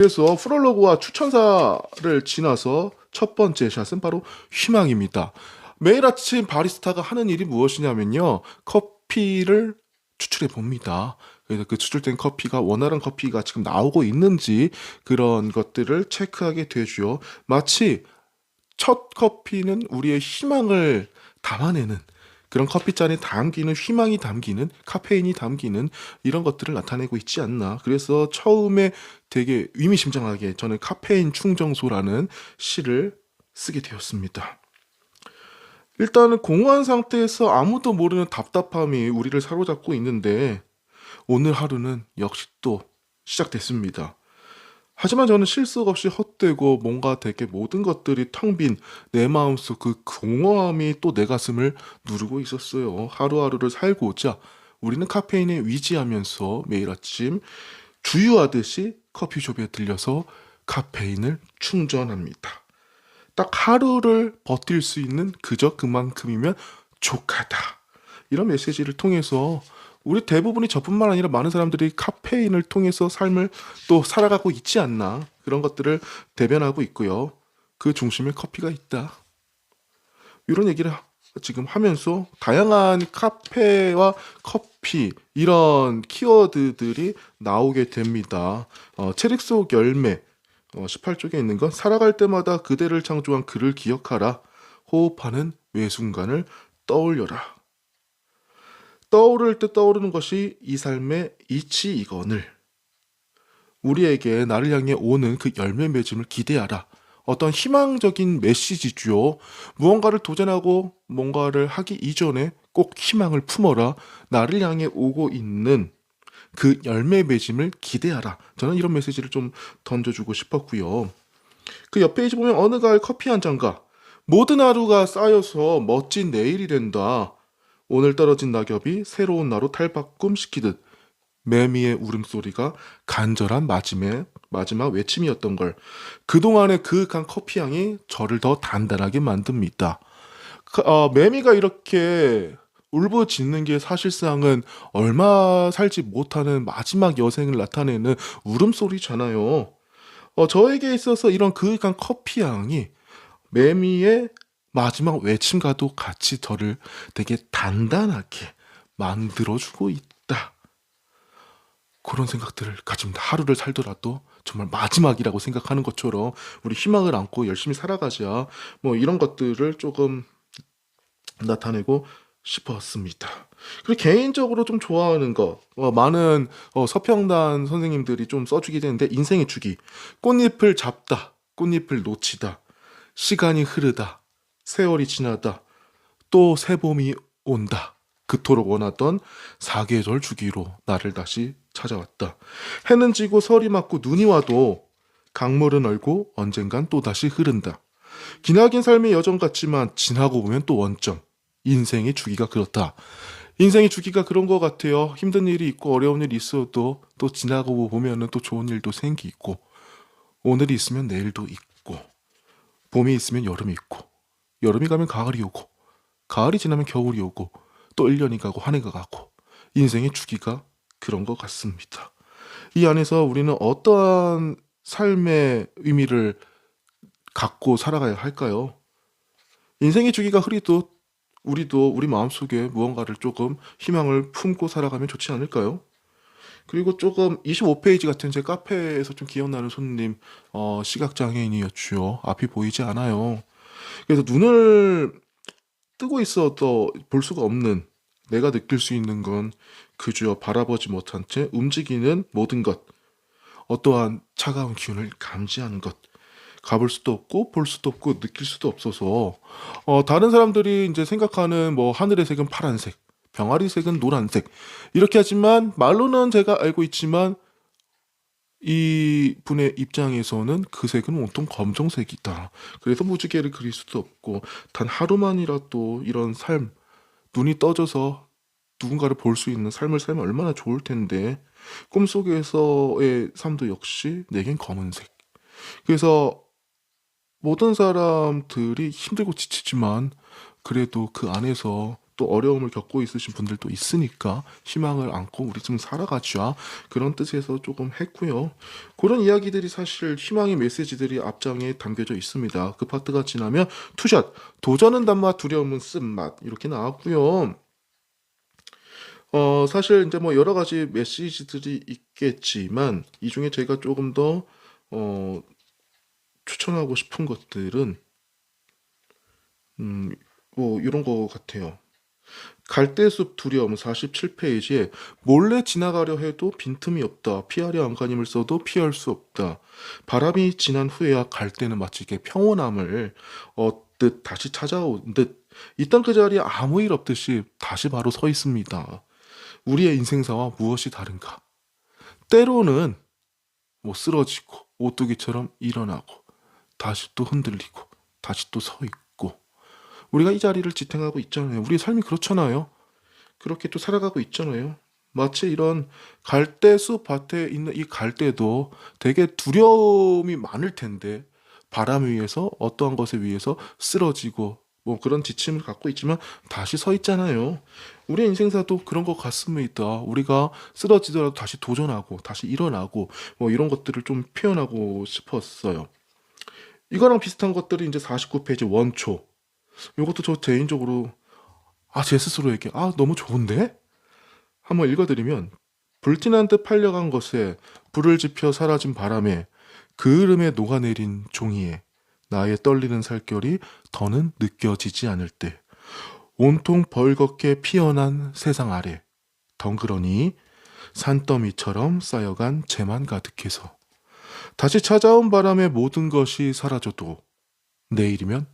그래서 프롤로그와 추천사를 지나서 첫 번째 샷은 바로 희망입니다. 매일 아침 바리스타가 하는 일이 무엇이냐면요. 커피를 추출해 봅니다. 그래서 그 추출된 커피가 원활한 커피가 지금 나오고 있는지 그런 것들을 체크하게 되죠. 마치 첫 커피는 우리의 희망을 담아내는 그런 커피잔에 담기는 희망이 담기는 카페인이 담기는 이런 것들을 나타내고 있지 않나. 그래서 처음에 되게 의미심장하게 저는 카페인 충정소라는 시를 쓰게 되었습니다. 일단은 공허한 상태에서 아무도 모르는 답답함이 우리를 사로잡고 있는데 오늘 하루는 역시 또 시작됐습니다. 하지만 저는 실속 없이 헛되고 뭔가 되게 모든 것들이 텅 빈 내 마음속 그 공허함이 또 내 가슴을 누르고 있었어요. 하루하루를 살고자 우리는 카페인에 위지하면서 매일 아침 주유하듯이 커피숍에 들려서 카페인을 충전합니다. 딱 하루를 버틸 수 있는 그저 그만큼이면 족하다. 이런 메시지를 통해서 우리 대부분이 저뿐만 아니라 많은 사람들이 카페인을 통해서 삶을 또 살아가고 있지 않나. 그런 것들을 대변하고 있고요. 그 중심에 커피가 있다. 이런 얘기를 지금 하면서 다양한 카페와 커피 이런 키워드들이 나오게 됩니다. 체릭 속 열매 18쪽에 있는 건 살아갈 때마다 그대를 창조한 그를 기억하라. 호흡하는 매 순간을 떠올려라. 떠오를 때 떠오르는 것이 이 삶의 이치이거늘. 우리에게 나를 향해 오는 그 열매 맺음을 기대하라. 어떤 희망적인 메시지죠. 무언가를 도전하고 뭔가를 하기 이전에 꼭 희망을 품어라. 나를 향해 오고 있는 그 열매 맺음을 기대하라. 저는 이런 메시지를 좀 던져주고 싶었고요. 그 옆 페이지 보면 어느 가을 커피 한 잔가 모든 하루가 쌓여서 멋진 내일이 된다. 오늘 떨어진 낙엽이 새로운 나로 탈바꿈시키듯 매미의 울음소리가 간절한 마지막 외침이었던 걸. 그동안의 그윽한 커피향이 저를 더 단단하게 만듭니다. 매미가 이렇게 울부짖는 게 사실상은 얼마 살지 못하는 마지막 여생을 나타내는 울음소리잖아요. 저에게 있어서 이런 그윽한 커피향이 매미의 마지막 외침과도 같이 저를 되게 단단하게 만들어주고 있다. 그런 생각들을 가집니다. 하루를 살더라도 정말 마지막이라고 생각하는 것처럼 우리 희망을 안고 열심히 살아가자. 뭐 이런 것들을 조금 나타내고 싶었습니다. 그리고 개인적으로 좀 좋아하는 거, 많은 서평단 선생님들이 좀 써주게 되는데 인생의 주기, 꽃잎을 잡다, 꽃잎을 놓치다, 시간이 흐르다, 세월이 지나다, 또 새봄이 온다. 그토록 원하던 사계절 주기로 나를 다시 찾아왔다. 해는 지고 설이 맞고 눈이 와도 강물은 얼고 언젠간 또다시 흐른다. 기나긴 삶의 여정 같지만 지나고 보면 또 원점. 인생의 주기가 그렇다. 인생의 주기가 그런 것 같아요. 힘든 일이 있고 어려운 일이 있어도 또 지나고 보면은 또 좋은 일도 생기고 오늘이 있으면 내일도 있고 봄이 있으면 여름이 있고 여름이 가면 가을이 오고 가을이 지나면 겨울이 오고 또 1년이 가고 한 해가 가고 인생의 주기가 그런 것 같습니다. 이 안에서 우리는 어떠한 삶의 의미를 갖고 살아가야 할까요? 인생의 주기가 흐리도 우리도 우리 마음속에 무언가를 조금 희망을 품고 살아가면 좋지 않을까요? 그리고 조금 25페이지 같은 제 카페에서 좀 기억나는 손님 시각장애인이었죠. 앞이 보이지 않아요. 그래서 눈을 뜨고 있어도 볼 수가 없는 내가 느낄 수 있는 건 그저 바라보지 못한 채 움직이는 모든 것, 어떠한 차가운 기운을 감지하는 것, 가볼 수도 없고 볼 수도 없고 느낄 수도 없어서 다른 사람들이 이제 생각하는 뭐 하늘의 색은 파란색, 병아리 색은 노란색 이렇게 하지만 말로는 제가 알고 있지만 이 분의 입장에서는 그 색은 온통 검정색이다. 그래서 무지개를 그릴 수도 없고 단 하루만이라도 이런 삶, 눈이 떠져서 누군가를 볼 수 있는 삶을 살면 얼마나 좋을 텐데 꿈속에서의 삶도 역시 내겐 검은색. 그래서 모든 사람들이 힘들고 지치지만 그래도 그 안에서 또 어려움을 겪고 있으신 분들도 있으니까 희망을 안고 우리 좀 살아가자, 그런 뜻에서 조금 했고요. 그런 이야기들이 사실 희망의 메시지들이 앞장에 담겨져 있습니다. 그 파트가 지나면 투샷, 도전은 단맛, 두려움은 쓴맛, 이렇게 나왔고요. 사실 이제 뭐 여러 가지 메시지들이 있겠지만 이 중에 제가 조금 더 어, 추천하고 싶은 것들은 음, 뭐 이런 거 같아요. 갈대숲 두려움 47페이지에 몰래 지나가려 해도 빈틈이 없다. 피하려 안간힘을 써도 피할 수 없다. 바람이 지난 후에야 갈대는 마치 이게 평온함을 얻듯 다시 찾아온 듯 이딴 그 자리에 아무 일 없듯이 다시 바로 서 있습니다. 우리의 인생사와 무엇이 다른가? 때로는 뭐 쓰러지고 오뚜기처럼 일어나고 다시 또 흔들리고 다시 또 서 있고 우리가 이 자리를 지탱하고 있잖아요. 우리의 삶이 그렇잖아요. 그렇게 또 살아가고 있잖아요. 마치 이런 갈대숲 밭에 있는 이 갈대도 되게 두려움이 많을 텐데 바람 위에서 어떠한 것에 의해서 쓰러지고 뭐 그런 지침을 갖고 있지만 다시 서 있잖아요. 우리 인생사도 그런 것 같습니다. 우리가 쓰러지더라도 다시 도전하고 다시 일어나고 뭐 이런 것들을 좀 표현하고 싶었어요. 이거랑 비슷한 것들이 이제 49페이지 원초. 이것도 저 개인적으로 제 스스로에게 너무 좋은데? 한번 읽어드리면 불티난 듯 팔려간 것에 불을 지펴 사라진 바람에 그을음에 녹아내린 종이에 나의 떨리는 살결이 더는 느껴지지 않을 때 온통 벌겋게 피어난 세상 아래 덩그러니 산더미처럼 쌓여간 재만 가득해서 다시 찾아온 바람에 모든 것이 사라져도 내일이면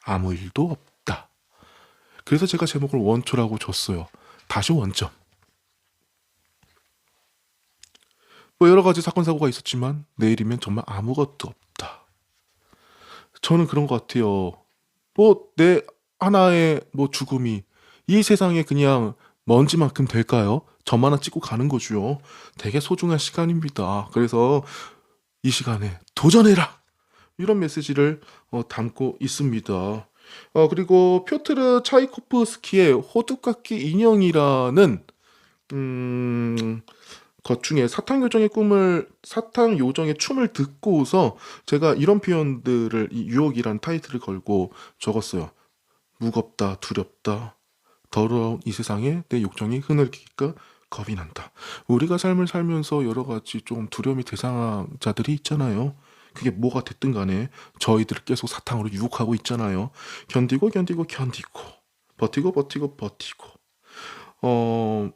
아무 일도 없다. 그래서 제가 제목을 원초라고 줬어요. 다시 원점. 뭐 여러 가지 사건 사고가 있었지만 내일이면 정말 아무것도 없다. 저는 그런 것 같아요. 뭐 내 하나의 뭐 죽음이 이 세상에 그냥 먼지만큼 될까요? 점 하나 찍고 가는 거죠. 되게 소중한 시간입니다. 그래서 이 시간에 도전해라! 이런 메시지를 담고 있습니다. 그리고 표트르 차이코프스키의 호두깎이 인형이라는 것 중에 사탕 요정의 춤을 듣고서 제가 이런 표현들을 이 유혹이란 타이틀을 걸고 적었어요. 무겁다, 두렵다, 더러운 이 세상에 내 욕정이 흐느끼니까 겁이 난다. 우리가 삶을 살면서 여러 가지 좀 두려움이 대상자들이 있잖아요. 그게 뭐가 됐든 간에 저희들을 계속 사탕으로 유혹하고 있잖아요. 견디고 버티고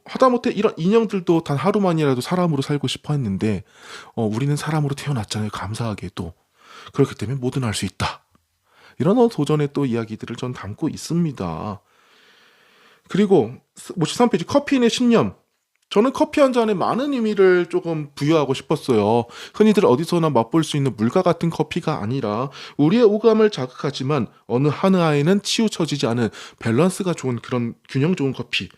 하다못해 이런 인형들도 단 하루만이라도 사람으로 살고 싶어 했는데 우리는 사람으로 태어났잖아요. 감사하게도. 그렇기 때문에 뭐든 할 수 있다. 이런 도전의 또 이야기들을 전 담고 있습니다. 그리고 53페이지 커피인의 신념. 저는 커피 한 잔에 많은 의미를 조금 부여하고 싶었어요. 흔히들 어디서나 맛볼 수 있는 물과 같은 커피가 아니라 우리의 오감을 자극하지만 어느 한아에는 치우쳐지지 않은 밸런스가 좋은 그런 균형 좋은 커피.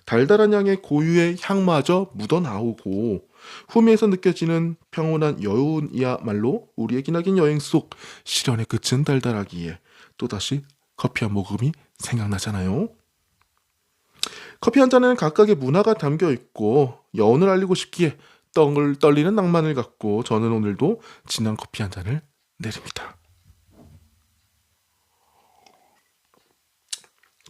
달달한 향의 고유의 향마저 묻어나오고 후미에서 느껴지는 평온한 여운이야말로 우리의 기나긴 여행 속 시련의 끝은 달달하기에 또다시 커피 한 모금이 생각나잖아요. 커피 한 잔에는 각각의 문화가 담겨 있고 여운을 알리고 싶기에 떨리는 낭만을 갖고 저는 오늘도 진한 커피 한 잔을 내립니다.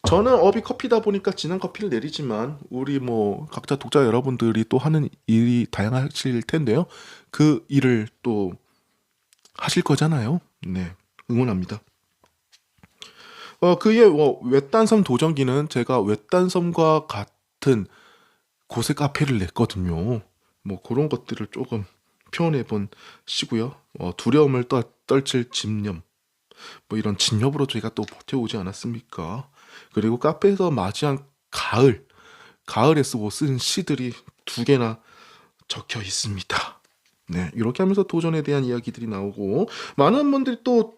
저는 업이 커피다 보니까 진한 커피를 내리지만 우리 뭐 각자 독자 여러분들이 또 하는 일이 다양하실 텐데요. 그 일을 또 하실 거잖아요. 네, 응원합니다. 그의 외딴섬 도전기는 제가 외딴섬과 같은 곳에 카페를 냈거든요. 뭐 그런 것들을 조금 표현해 본 시고요. 두려움을 떨칠 집념. 뭐 이런 집념으로 저희가 또 버텨오지 않았습니까? 그리고 카페에서 맞이한 가을에 쓰고 쓴 시들이 2개나 적혀 있습니다. 네, 이렇게 하면서 도전에 대한 이야기들이 나오고 많은 분들이 또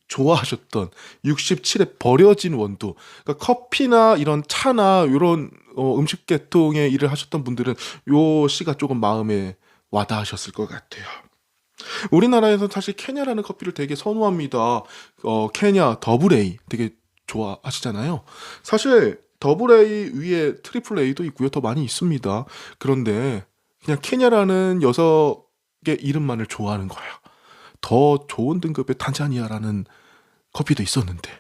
좋아하셨던 67의 버려진 원두. 그러니까 커피나 이런 차나 이런 음식 계통의 일을 하셨던 분들은 요 시가 조금 마음에 와닿으셨을 것 같아요. 우리나라에서 사실 케냐라는 커피를 되게 선호합니다. 케냐 더블 A 되게 좋아하시잖아요. 사실 더블 A 위에 트리플 A도 있고요. 더 많이 있습니다. 그런데 그냥 케냐라는 녀석의 이름만을 좋아하는 거야. 더 좋은 등급의 탄자니아라는 커피도 있었는데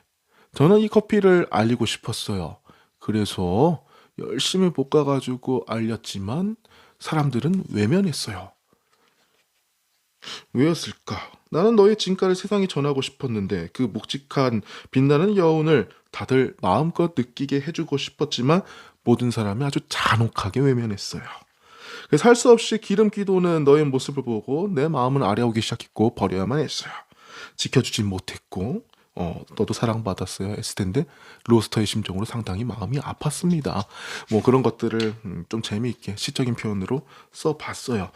저는 이 커피를 알리고 싶었어요. 그래서 열심히 볶아가지고 알렸지만 사람들은 외면했어요. 왜였을까? 나는 너의 진가를 세상에 전하고 싶었는데 그 묵직한 빛나는 여운을 다들 마음껏 느끼게 해주고 싶었지만 모든 사람이 아주 잔혹하게 외면했어요. 그래서 할 수 없이 기름기 도는 너의 모습을 보고 내 마음은 아려오기 시작했고 버려야만 했어요. 지켜주진 못했고 너도 사랑받았어야 했을 텐데 로스터의 심정으로 상당히 마음이 아팠습니다. 뭐 그런 것들을 좀 재미있게 시적인 표현으로 써봤어요.